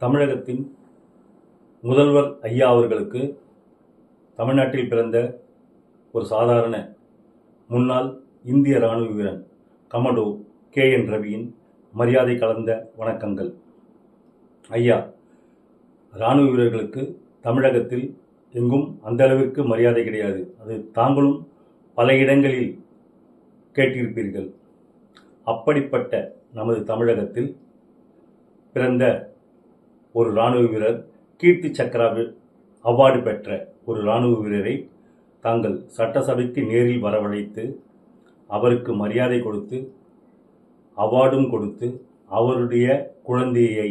தமிழகத்தின் முதல்வர் ஐயா அவர்களுக்கு தமிழ்நாட்டில் பிறந்த ஒரு சாதாரண முன்னாள் இந்திய இராணுவ வீரன் கமடோ KN ரவியின் மரியாதை கலந்த வணக்கங்கள். ஐயா, இராணுவ வீரர்களுக்கு தமிழகத்தில் எங்கும் அந்த அளவிற்கு மரியாதை கிடையாது. அது தாங்களும் பல இடங்களில் கேட்டிருப்பீர்கள். அப்படிப்பட்ட நமது தமிழகத்தில் பிறந்த ஒரு இராணுவ வீரர், கீர்த்தி சக்ரா அவார்டு பெற்ற ஒரு இராணுவ வீரரை தாங்கள் சட்டசபைக்கு நேரில் வரவழைத்து அவருக்கு மரியாதை கொடுத்து அவார்டும் கொடுத்து அவருடைய குழந்தையை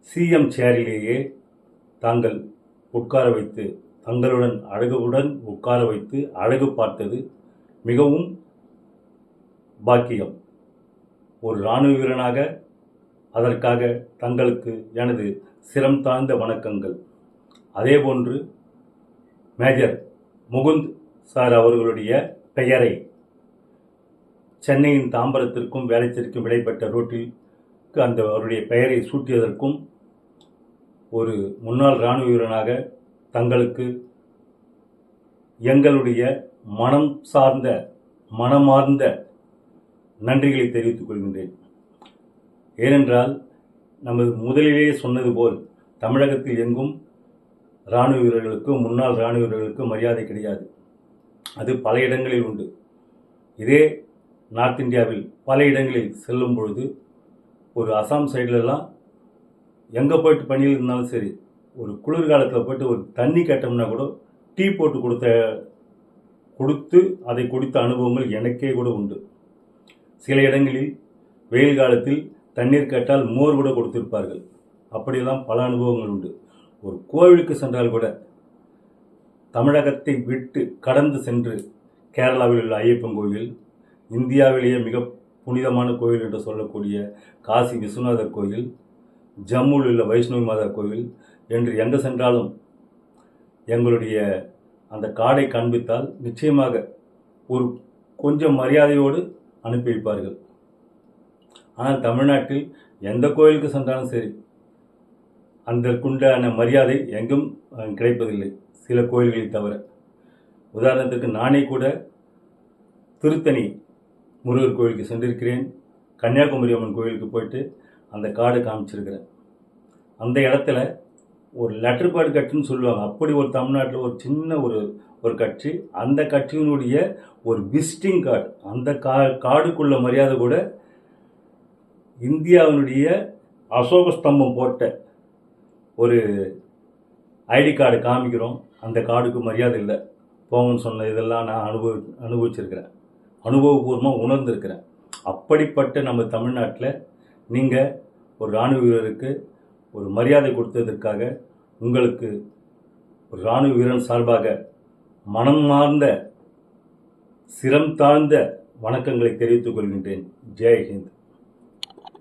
CM சேரிலேயே தாங்கள் உட்கார வைத்து தங்களுடன் அழகுடன் உட்கார வைத்து அழகு பார்த்தது மிகவும் பாக்கியம். ஒரு இராணுவ வீரனாக அதற்காக தங்களுக்கு எனது சிரம் தாழ்ந்த வணக்கங்கள். அதேபோன்று மேஜர் முகுந்த் சார் அவர்களுடைய பெயரை சென்னையின் தாம்பரத்திற்கும் வேளச்சேரிக்கும் இடைப்பட்ட ரோட்டிற்கு அந்த அவருடைய பெயரை சூட்டியதற்கும் ஒரு முன்னாள் இராணுவ வீரனாக தங்களுக்கு எங்களுடைய மனமார்ந்த நன்றிகளை தெரிவித்துக் கொள்கின்றேன். ஏனென்றால் நமது முதலிலேயே சொன்னது போல் தமிழகத்தில் எங்கும் இராணுவ வீரர்களுக்கு முன்னாள் இராணுவ வீரர்களுக்கு மரியாதை கிடையாது. அது பல இடங்களில் உண்டு. இதே நார்த் இந்தியாவில் பல இடங்களில் செல்லும் பொழுது ஒரு அசாம் சைட்லலாம் எங்கே போயிட்டு பணியில் இருந்தாலும் சரி, ஒரு குளிர்காலத்தில் போய்ட்டு ஒரு தண்ணி கேட்டோம்னா கூட டீ போட்டு கொடுத்து அதை குடித்த அனுபவங்கள் எனக்கே கூட உண்டு. சில இடங்களில் வெயில் காலத்தில் தண்ணீர் கேட்டால் மோர் கூட கொடுத்திருப்பார்கள். அப்படியெல்லாம் பல அனுபவங்கள் உண்டு. ஒரு கோவிலுக்கு சென்றால் கூட தமிழகத்தை விட்டு கடந்து சென்று கேரளாவில் உள்ள ஐயப்பன் கோவில், இந்தியாவிலேயே மிக புனிதமான கோவில் என்று சொல்லக்கூடிய காசி விஸ்வநாதர் கோவில், ஜம்முவில் உள்ள வைஷ்ணவி மாதா கோவில் என்று எங்கே சென்றாலும் எங்களுடைய அந்த காடை காண்பித்தால் நிச்சயமாக ஒரு கொஞ்சம் மரியாதையோடு அனுப்பி வைப்பார்கள். ஆனால் தமிழ்நாட்டில் எந்த கோயிலுக்கு சென்றாலும் சரி அதற்குண்டான மரியாதை எங்கும் கிடைப்பதில்லை, சில கோயில்களை தவிர. உதாரணத்துக்கு நானே கூட திருத்தணி முருகர் கோயிலுக்கு சென்றிருக்கிறேன். கன்னியாகுமரி அம்மன் கோயிலுக்கு போயிட்டு அந்த காடு காமிச்சிருக்கிறேன். அந்த இடத்துல ஒரு லெட்டர் பேட் கட்சின்னு சொல்லுவாங்க. அப்படி ஒரு தமிழ்நாட்டில் ஒரு சின்ன ஒரு கட்சி, அந்த கட்சியினுடைய ஒரு விசிட்டிங் கார்டு, அந்த கார்டுக்குள்ள மரியாதை கூட இந்தியாவினுடைய அசோக ஸ்தம்பம் போட்ட ஒரு ஐடி கார்டு காமிக்கிறோம், அந்த கார்டுக்கு மரியாதை இல்லை போங்கன்னு சொன்ன இதெல்லாம் நான் அனுபவிச்சிருக்கிறேன், அனுபவபூர்வமாக உணர்ந்திருக்கிறேன். அப்படிப்பட்ட நம்ம தமிழ்நாட்டில் நீங்கள் ஒரு இராணுவ வீரருக்கு ஒரு மரியாதை கொடுத்ததற்காக உங்களுக்கு ஒரு இராணுவ வீரன் சார்பாக மனமார்ந்த சிரம் தாழ்ந்த வணக்கங்களை தெரிவித்துக் கொள்கின்றேன். ஜெய் ஹிந்த்.